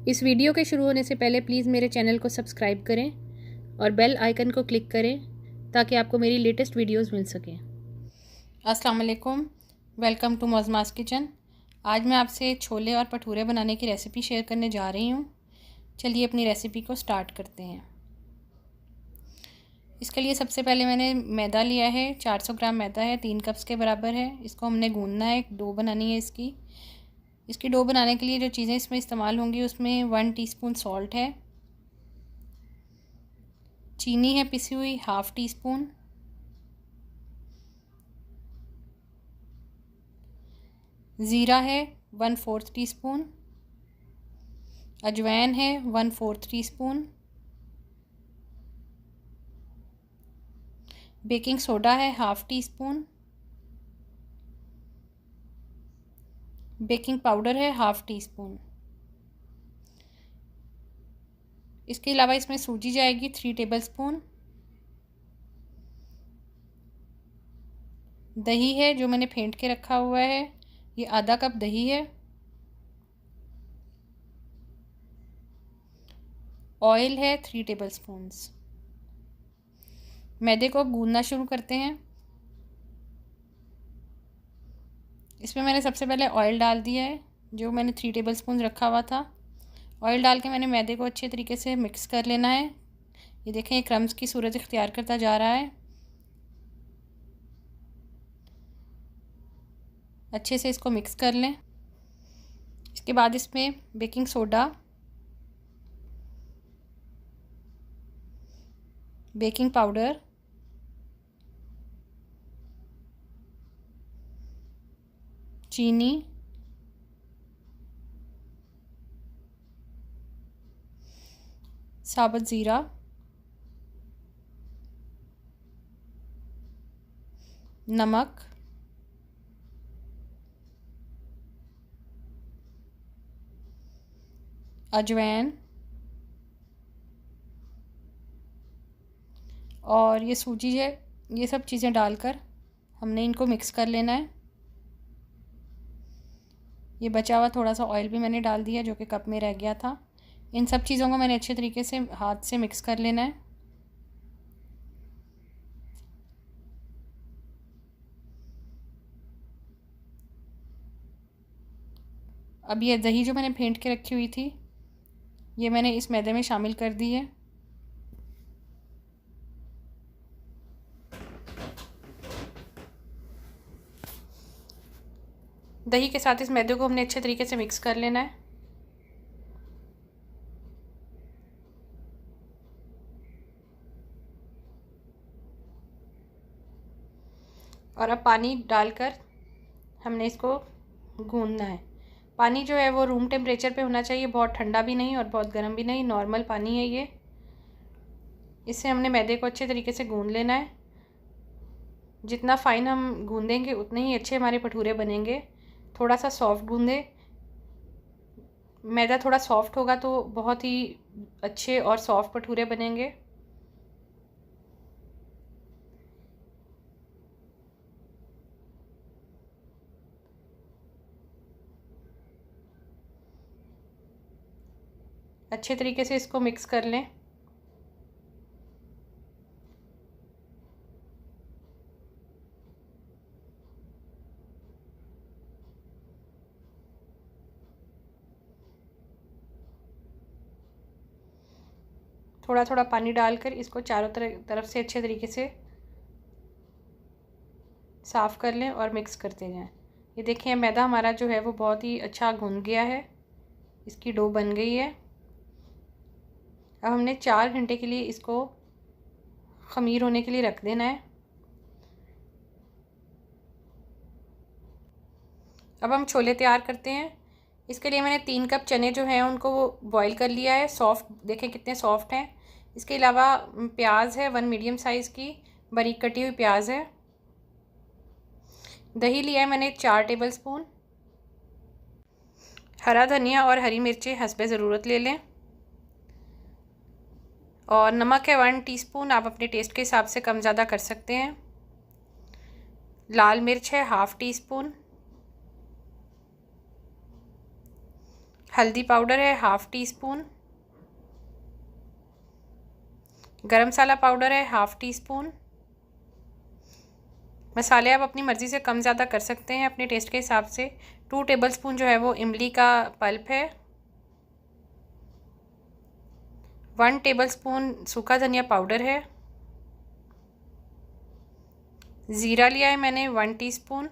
इस वीडियो के शुरू होने से पहले प्लीज़ मेरे चैनल को सब्सक्राइब करें और बेल आइकन को क्लिक करें ताकि आपको मेरी लेटेस्ट वीडियोस मिल सकें। अस्सलाम वालेकुम, वेलकम टू मौज़मास किचन। आज मैं आपसे छोले और भटूरे बनाने की रेसिपी शेयर करने जा रही हूँ। चलिए अपनी रेसिपी को स्टार्ट करते हैं। इसके लिए सबसे पहले मैंने मैदा लिया है, 400 ग्राम मैदा है, 3 कप्स के बराबर है। इसको हमने गूंदना है, एक डो बनानी है इसकी डो बनाने के लिए जो चीज़ें इसमें इस्तेमाल होंगी उसमें 1 टीस्पून सॉल्ट है, चीनी है पिसी हुई ½ टीस्पून, ज़ीरा है 1/4 टीस्पून, अजवाइन है 1/4 टीस्पून, बेकिंग सोडा है ½ टीस्पून, बेकिंग पाउडर है ½ टीस्पून। इसके अलावा इसमें सूजी जाएगी 3 टेबलस्पून। दही है जो मैंने फेंट के रखा हुआ है, ये आधा कप दही है। ऑयल है 3 टेबलस्पून्स। मैदे को गूंदना शुरू करते हैं। इसमें मैंने सबसे पहले ऑयल डाल दिया है जो मैंने 3 टेबलस्पून रखा हुआ था। ऑयल डाल के मैंने मैदे को अच्छे तरीके से मिक्स कर लेना है। ये देखें, ये क्रम्स की सूरत इख्तियार करता जा रहा है। अच्छे से इसको मिक्स कर लें। इसके बाद इसमें बेकिंग सोडा, बेकिंग पाउडर, चीनी, साबुत ज़ीरा, नमक, अजवाइन और ये सूजी है, ये सब चीज़ें डालकर हमने इनको मिक्स कर लेना है। ये बचा हुआ थोड़ा सा ऑयल भी मैंने डाल दिया जो कि कप में रह गया था। इन सब चीज़ों को मैंने अच्छे तरीके से हाथ से मिक्स कर लेना है। अब ये दही जो मैंने फेंट के रखी हुई थी ये मैंने इस मैदे में शामिल कर दी है। दही के साथ इस मैदे को हमने अच्छे तरीके से मिक्स कर लेना है। और अब पानी डालकर हमने इसको गूंदना है। पानी जो है वो रूम टेम्परेचर पे होना चाहिए, बहुत ठंडा भी नहीं और बहुत गर्म भी नहीं, नॉर्मल पानी है ये। इससे हमने मैदे को अच्छे तरीके से गूंद लेना है। जितना फ़ाइन हम गूंदेंगे उतने ही अच्छे हमारे भटूरे बनेंगे। थोड़ा सा सॉफ्ट गूंदे, मैदा थोड़ा सॉफ्ट होगा तो बहुत ही अच्छे और सॉफ्ट भटूरे बनेंगे। अच्छे तरीके से इसको मिक्स कर लें। थोड़ा थोड़ा पानी डालकर इसको चारों तरफ से अच्छे तरीके से साफ़ कर लें और मिक्स करते जाएं। ये देखें, मैदा हमारा जो है वो बहुत ही अच्छा गूंद गया है, इसकी डो बन गई है। अब हमने 4 घंटे के लिए इसको ख़मीर होने के लिए रख देना है। अब हम छोले तैयार करते हैं। इसके लिए मैंने 3 कप चने जो हैं उनको बॉईल कर लिया है। सॉफ्ट देखें कितने सॉफ्ट हैं। इसके अलावा प्याज है 1 मीडियम साइज़ की बारीक कटी हुई प्याज है। दही लिया है मैंने 4 टेबलस्पून। हरा धनिया और हरी मिर्चें हस्बे ज़रूरत ले लें। और नमक है 1 टीस्पून, आप अपने टेस्ट के हिसाब से कम ज़्यादा कर सकते हैं। लाल मिर्च है ½ टीस्पून। हल्दी पाउडर है 1/2 टीस्पून, गरम मसाला पाउडर है 1/2 टीस्पून। मसाले आप अपनी मर्ज़ी से कम ज़्यादा कर सकते हैं अपने टेस्ट के हिसाब से। 2 टेबलस्पून जो है वो इमली का पल्प है। 1 टेबलस्पून सूखा धनिया पाउडर है। ज़ीरा लिया है मैंने 1 टीस्पून।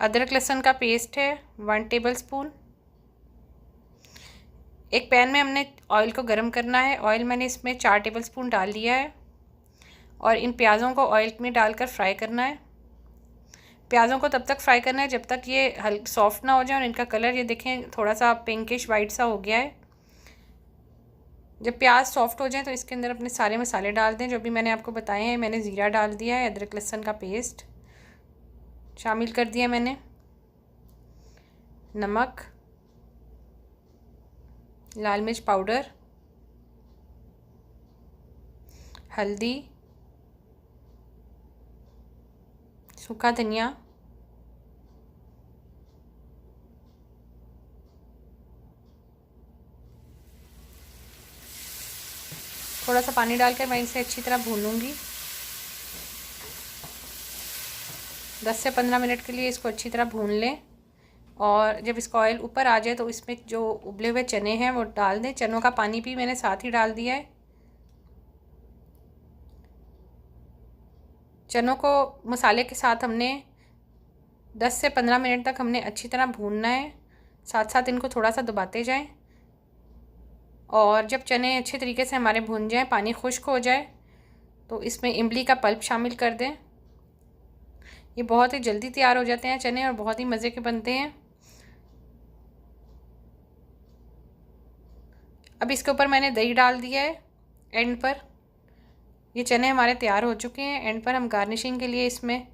अदरक लहसुन का पेस्ट है 1 टेबलस्पून। एक पैन में हमने ऑयल को गर्म करना है। ऑयल मैंने इसमें 4 टेबलस्पून डाल दिया है और इन प्याज़ों को ऑयल में डालकर फ्राई करना है। प्याज़ों को तब तक फ्राई करना है जब तक ये सॉफ्ट ना हो जाए और इनका कलर ये देखें थोड़ा सा पिंकिश वाइट सा हो गया है। जब प्याज सॉफ्ट हो जाए तो इसके अंदर अपने सारे मसाले डाल दें जो भी मैंने आपको बताए हैं। मैंने ज़ीरा डाल दिया है, अदरक लहसुन का पेस्ट शामिल कर दिया मैंने, नमक, लाल मिर्च पाउडर, हल्दी, सूखा धनिया, थोड़ा सा पानी डालकर मैं इसे अच्छी तरह भून लूँगी। 10 से 15 मिनट के लिए इसको अच्छी तरह भून लें और जब इसका ऑयल ऊपर आ जाए तो इसमें जो उबले हुए चने हैं वो डाल दें। चनों का पानी भी मैंने साथ ही डाल दिया है। चनों को मसाले के साथ हमने 10 से 15 मिनट तक हमने अच्छी तरह भूनना है। साथ साथ इनको थोड़ा सा दबाते जाएं और जब चने अच्छे तरीके से हमारे भून जाएं, पानी खुश्क हो जाए तो इसमें इमली का पल्प शामिल कर दें। ये बहुत ही जल्दी तैयार हो जाते हैं चने और बहुत ही मज़े के बनते हैं। अब इसके ऊपर मैंने दही डाल दिया है एंड पर। ये चने हमारे तैयार हो चुके हैं। एंड पर हम गार्निशिंग के लिए इसमें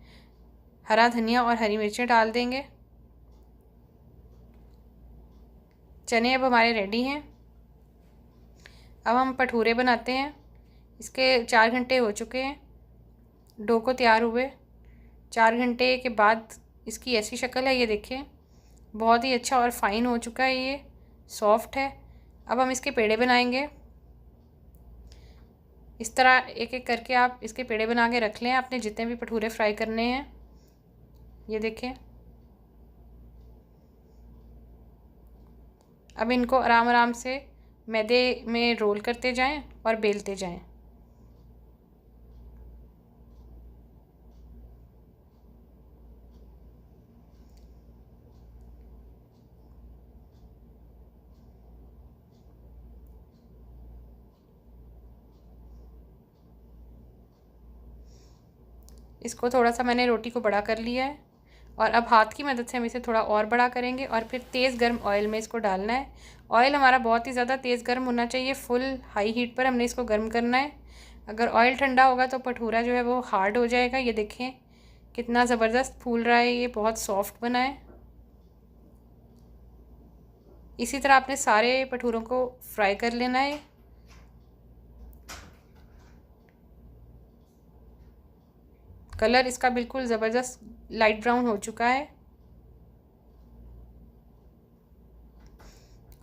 हरा धनिया और हरी मिर्चें डाल देंगे। चने अब हमारे रेडी हैं। अब हम भटूरे बनाते हैं। इसके 4 घंटे हो चुके हैं डो को तैयार हुए। 4 घंटे के बाद इसकी ऐसी शक्ल है, ये देखें बहुत ही अच्छा और फाइन हो चुका है, ये सॉफ्ट है। अब हम इसके पेड़े बनाएंगे। इस तरह एक एक करके आप इसके पेड़े बना के रख लें आपने जितने भी भटूरे फ्राई करने हैं। ये देखें। अब इनको आराम आराम से मैदे में रोल करते जाएं और बेलते जाएं। इसको थोड़ा सा मैंने रोटी को बड़ा कर लिया है और अब हाथ की मदद से हम इसे थोड़ा और बड़ा करेंगे और फिर तेज़ गर्म ऑयल में इसको डालना है। ऑयल हमारा बहुत ही ज़्यादा तेज़ गर्म होना चाहिए, फुल हाई हीट पर हमने इसको गर्म करना है। अगर ऑयल ठंडा होगा तो भटूरा जो है वो हार्ड हो जाएगा। ये देखें कितना ज़बरदस्त फूल रहा है, ये बहुत सॉफ्ट बना है। इसी तरह आपने सारे भटूरों को फ्राई कर लेना है। कलर इसका बिल्कुल ज़बरदस्त लाइट ब्राउन हो चुका है।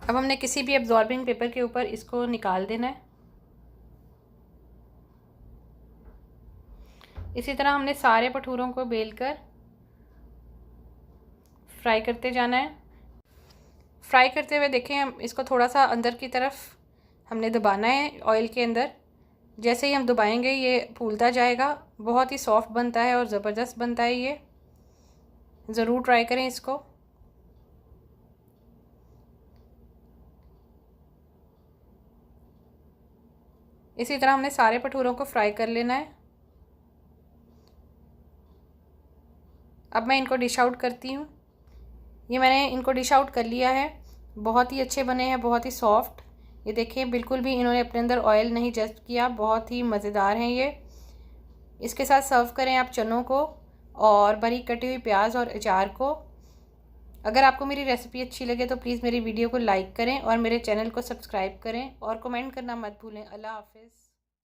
अब हमने किसी भी एब्जॉर्बिंग पेपर के ऊपर इसको निकाल देना है। इसी तरह हमने सारे भटूरों को बेलकर फ्राई करते जाना है। फ्राई करते हुए देखें हम इसको थोड़ा सा अंदर की तरफ हमने दबाना है ऑयल के अंदर। जैसे ही हम दबाएंगे ये फूलता जाएगा। बहुत ही सॉफ्ट बनता है और ज़बरदस्त बनता है। ये ज़रूर ट्राई करें इसको। इसी तरह हमने सारे भटूरों को फ्राई कर लेना है। अब मैं इनको डिश आउट करती हूँ। ये मैंने इनको डिश आउट कर लिया है। बहुत ही अच्छे बने हैं, बहुत ही सॉफ्ट। ये देखिए बिल्कुल भी इन्होंने अपने अंदर ऑयल नहीं जस्ट किया, बहुत ही मज़ेदार हैं ये। इसके साथ सर्व करें आप चनों को और बारीक कटी हुई प्याज और अचार को। अगर आपको मेरी रेसिपी अच्छी लगे तो प्लीज़ मेरी वीडियो को लाइक करें और मेरे चैनल को सब्सक्राइब करें और कमेंट करना मत भूलें। अल्लाह हाफ़िज़।